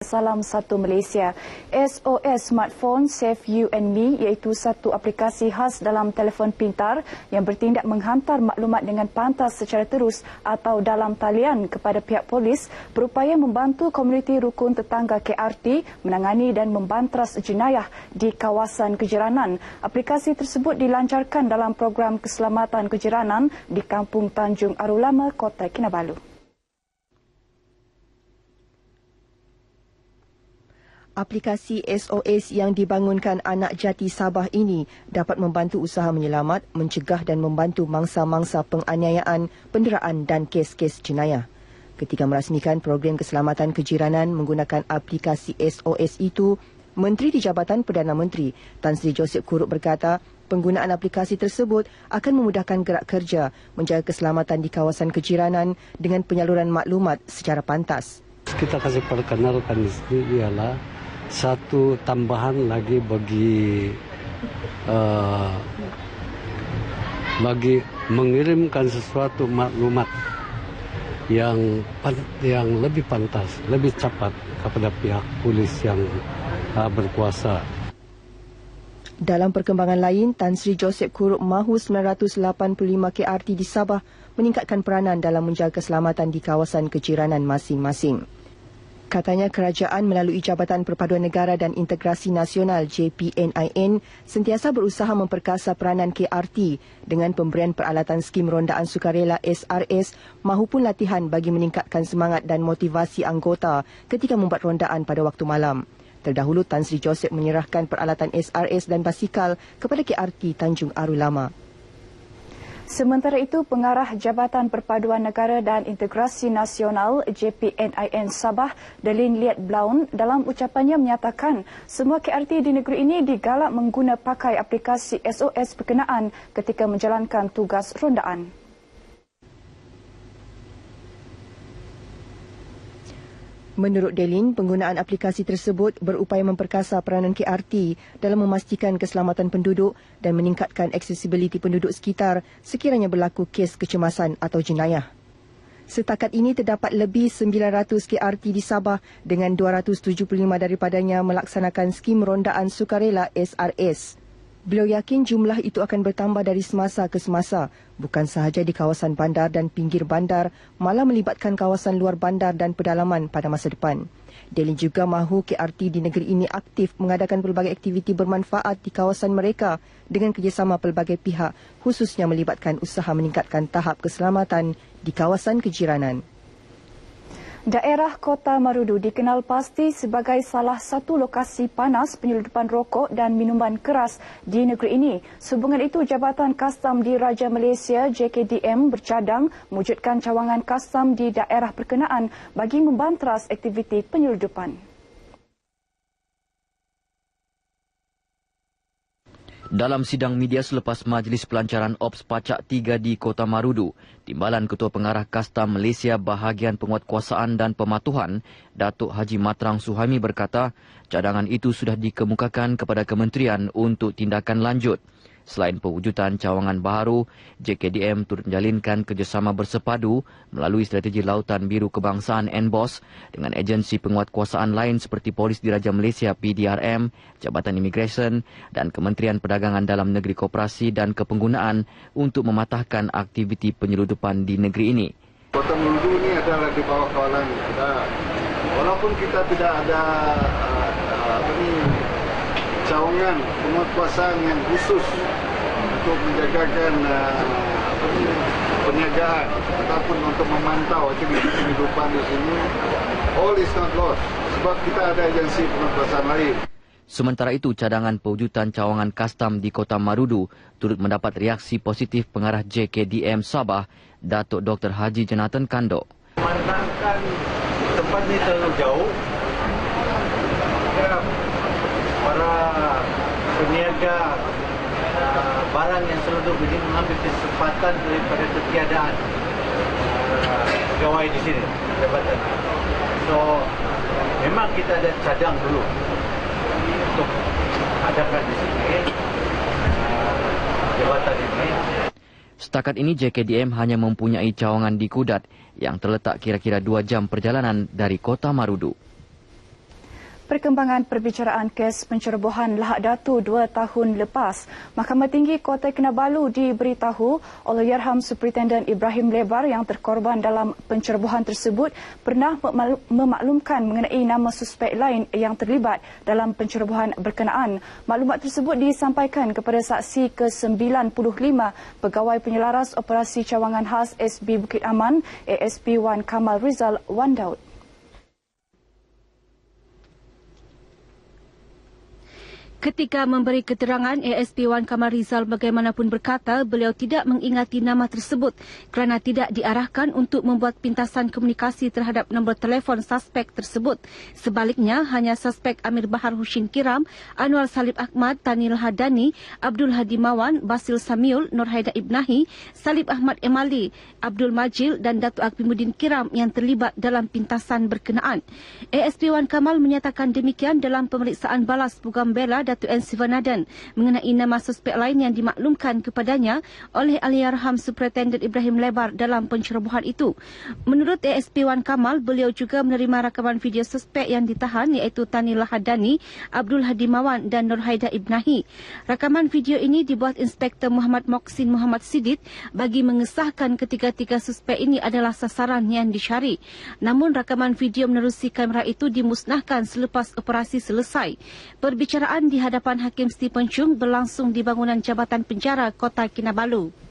Salam Satu Malaysia. SOS Smartphone Save You and Me iaitu satu aplikasi khas dalam telefon pintar yang bertindak menghantar maklumat dengan pantas secara terus atau dalam talian kepada pihak polis berupaya membantu komuniti rukun tetangga KRT menangani dan membantras jenayah di kawasan kejiranan. Aplikasi tersebut dilancarkan dalam program keselamatan kejiranan di Kampung Tanjung Arulama, Kota Kinabalu. Aplikasi SOS yang dibangunkan Anak Jati Sabah ini dapat membantu usaha menyelamat, mencegah dan membantu mangsa-mangsa penganiayaan, penderaan dan kes-kes jenayah. Ketika merasmikan program keselamatan kejiranan menggunakan aplikasi SOS itu, Menteri di Jabatan Perdana Menteri Tan Sri Joseph Curuk berkata, penggunaan aplikasi tersebut akan memudahkan gerak kerja menjaga keselamatan di kawasan kejiranan dengan penyaluran maklumat secara pantas. Kita kasih perkenalkan di sini ialah satu tambahan lagi bagi mengirimkan sesuatu maklumat yang lebih pantas, lebih cepat kepada pihak polis yang berkuasa. Dalam perkembangan lain, Tan Sri Joseph Curuk mahu 985 KRT di Sabah meningkatkan peranan dalam menjaga keselamatan di kawasan kejiranan masing-masing. Katanya kerajaan melalui Jabatan Perpaduan Negara dan Integrasi Nasional JPNIN sentiasa berusaha memperkasa peranan KRT dengan pemberian peralatan skim rondaan sukarela SRS mahupun latihan bagi meningkatkan semangat dan motivasi anggota ketika membuat rondaan pada waktu malam. Terdahulu Tan Sri Joseph menyerahkan peralatan SRS dan basikal kepada KRT Tanjung Arulama. Sementara itu, Pengarah Jabatan Perpaduan Negara dan Integrasi Nasional JPNIN Sabah, Delin Liat Blaun, dalam ucapannya menyatakan semua KRT di negeri ini digalak mengguna pakai aplikasi SOS berkenaan ketika menjalankan tugas rondaan. Menurut Delin, penggunaan aplikasi tersebut berupaya memperkasa peranan KRT dalam memastikan keselamatan penduduk dan meningkatkan aksesibiliti penduduk sekitar sekiranya berlaku kes kecemasan atau jenayah. Setakat ini terdapat lebih 900 KRT di Sabah dengan 275 daripadanya melaksanakan skim rondaan sukarela SRS. Beliau yakin jumlah itu akan bertambah dari semasa ke semasa, bukan sahaja di kawasan bandar dan pinggir bandar, malah melibatkan kawasan luar bandar dan pedalaman pada masa depan. Delin juga mahu KRT di negeri ini aktif mengadakan pelbagai aktiviti bermanfaat di kawasan mereka dengan kerjasama pelbagai pihak, khususnya melibatkan usaha meningkatkan tahap keselamatan di kawasan kejiranan. Daerah Kota Marudu dikenal pasti sebagai salah satu lokasi panas penyeludupan rokok dan minuman keras di negeri ini. Sehubungan itu, Jabatan Kastam Diraja Malaysia JKDM bercadang mewujudkan cawangan kastam di daerah berkenaan bagi membantras aktiviti penyeludupan. Dalam sidang media selepas Majlis Pelancaran Ops Pacak 3 di Kota Marudu, Timbalan Ketua Pengarah Kastam Malaysia Bahagian Penguatkuasaan dan Pematuhan, Datuk Haji Matrang Suhaimi berkata, cadangan itu sudah dikemukakan kepada kementerian untuk tindakan lanjut. Selain pewujudan cawangan baharu, JKDM turut menjalinkan kerjasama bersepadu melalui strategi Lautan Biru Kebangsaan NBOS dengan agensi penguatkuasaan lain seperti Polis Diraja Malaysia PDRM, Jabatan Imigresen dan Kementerian Perdagangan Dalam Negeri Koperasi dan Kepenggunaan untuk mematahkan aktiviti penyeludupan di negeri ini. Kota Marudu ini adalah di bawah kawalan kita. Walaupun kita tidak ada cawangan penguatkuasaan yang khusus untuk menjagakan perniagaan ataupun untuk memantau aktiviti kehidupan di sini, all is not lost sebab kita ada agensi penguatkuasaan lain. Sementara itu, cadangan pewujudan cawangan kastam di Kota Marudu turut mendapat reaksi positif Pengarah JKDM Sabah, Datuk Dr. Haji Jonathan Kando. Memandangkan tempat ini terlalu jauh, para peniaga barang yang seluduk ini mengambil kesempatan daripada ketiadaan pegawai di sini, jabatan. So, memang kita ada cadang dulu untuk adakan di sini jabatan ini. Setakat ini JKDM hanya mempunyai cawangan di Kudat yang terletak kira-kira 2 jam perjalanan dari Kota Marudu. Perkembangan perbicaraan kes pencerobohan Lahad Datu 2 tahun lepas. Mahkamah Tinggi Kota Kinabalu diberitahu Allahyarham Superintendent Ibrahim Lebar yang terkorban dalam pencerobohan tersebut pernah memaklumkan mengenai nama suspek lain yang terlibat dalam pencerobohan berkenaan. Maklumat tersebut disampaikan kepada saksi ke-95 Pegawai Penyelaras Operasi Cawangan Khas SB Bukit Aman ASP Wan Kamal Rizal Wan Daud. Ketika memberi keterangan, ASP Wan Kamal Rizal bagaimanapun berkata beliau tidak mengingati nama tersebut kerana tidak diarahkan untuk membuat pintasan komunikasi terhadap nombor telefon suspek tersebut. Sebaliknya, hanya suspek Amir Bahar Hushin Kiram, Anwar Salib Ahmad, Tanil Hadani, Abdul Hadi Mawan, Basil Samiul, Nur Haida Ibnahi, Salib Ahmad Emali, Abdul Majil dan Datuk Akbimuddin Kiram yang terlibat dalam pintasan berkenaan. ASP Wan Kamal menyatakan demikian dalam pemeriksaan balas Pugam Bela Datuk N. Sivanadan mengenai nama suspek lain yang dimaklumkan kepadanya oleh Allahyarham Superintendent Ibrahim Lebar dalam pencerobohan itu. Menurut ASP Wan Kamal, beliau juga menerima rakaman video suspek yang ditahan iaitu Tanil Hadani, Abdul Hadi Mawan dan Nur Haida Ibnahi. Rakaman video ini dibuat Inspektor Muhammad Moksin Muhammad Sidit bagi mengesahkan ketiga-tiga suspek ini adalah sasaran yang dicari. Namun rakaman video menerusi kamera itu dimusnahkan selepas operasi selesai. Perbicaraan di hadapan Hakim Stephen Chung berlangsung di bangunan Jabatan Penjara Kota Kinabalu.